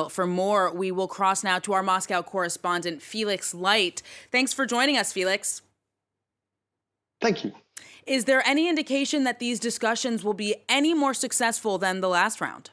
Well, for more, we will cross now to our Moscow correspondent, Felix Light. Thanks for joining us, Felix. Thank you. Is there any indication that these discussions will be any more successful than the last round?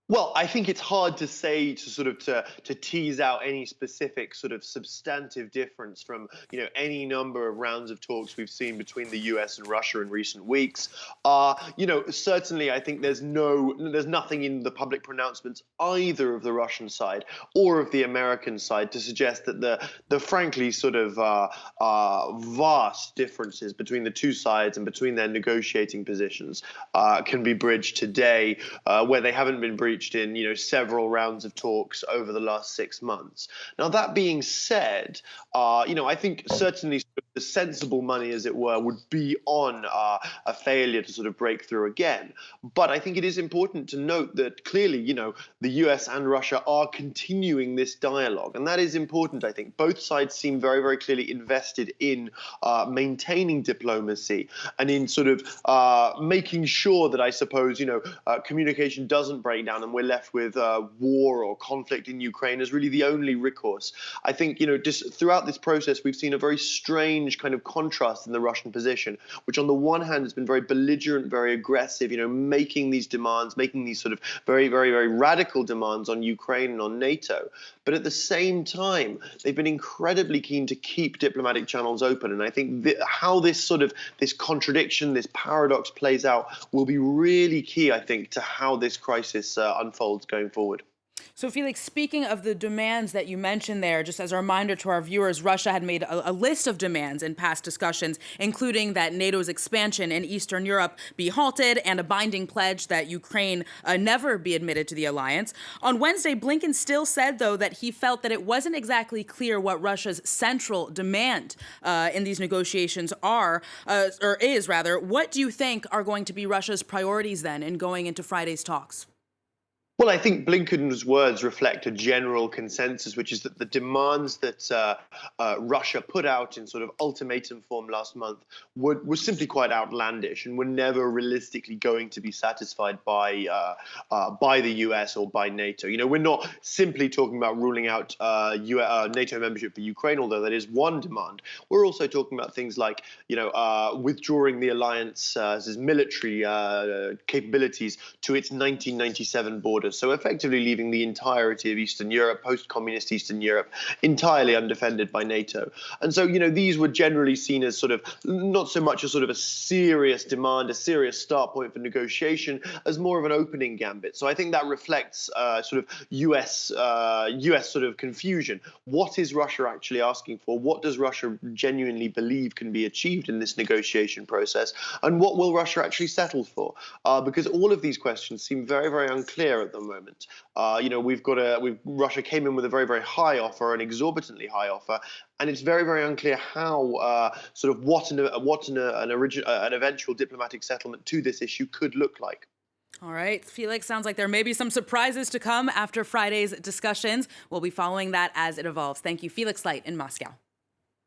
Well, I think it's hard to say to tease out any specific sort of substantive difference from any number of rounds of talks we've seen between the US and Russia in recent weeks. Certainly I think there's nothing in the public pronouncements either of the Russian side or of the American side to suggest that the frankly sort of vast differences between the two sides and between their negotiating positions can be bridged today, where they haven't been breached in several rounds of talks over the last 6 months. Now, that being said, I think certainly the sensible money, as it were, would be on a failure to sort of break through again. But I think it is important to note that clearly, the US and Russia are continuing this dialogue, and that is important. I think both sides seem very, very clearly invested in maintaining diplomacy and in sort of making sure that, I suppose, communication doesn't break down and we're left with war or conflict in Ukraine as really the only recourse. I think, just throughout this process, we've seen a very strange kind of contrast in the Russian position, which on the one hand has been very belligerent, very aggressive, making these demands, making these sort of very, very, very radical demands on Ukraine and on NATO. But at the same time, they've been incredibly keen to keep diplomatic channels open. And I think how this contradiction, this paradox plays out will be really key, I think, to how this crisis unfolds going forward. So, Felix, speaking of the demands that you mentioned there, just as a reminder to our viewers, Russia had made a list of demands in past discussions, including that NATO's expansion in Eastern Europe be halted and a binding pledge that Ukraine never be admitted to the alliance. On Wednesday, Blinken still said, though, that he felt that it wasn't exactly clear what Russia's central demand in these negotiations is. What do you think are going to be Russia's priorities then in going into Friday's talks? Well, I think Blinken's words reflect a general consensus, which is that the demands that Russia put out in sort of ultimatum form last month were simply quite outlandish and were never realistically going to be satisfied by the US or by NATO. We're not simply talking about ruling out NATO membership for Ukraine, although that is one demand. We're also talking about things like, withdrawing the alliance's military capabilities to its 1997 border. So effectively leaving the entirety of Eastern Europe, post-communist Eastern Europe, entirely undefended by NATO. And so, these were generally seen as sort of not so much a sort of a serious demand, a serious start point for negotiation, as more of an opening gambit. So I think that reflects sort of US sort of confusion. What is Russia actually asking for? What does Russia genuinely believe can be achieved in this negotiation process? And what will Russia actually settle for? Because all of these questions seem very, very unclear at the moment. Russia came in with a very, very high offer, an exorbitantly high offer, and it's very, very unclear how what an eventual diplomatic settlement to this issue could look like. All right, Felix, sounds like there may be some surprises to come after Friday's discussions. We'll be following that as it evolves. Thank you, Felix Light in Moscow.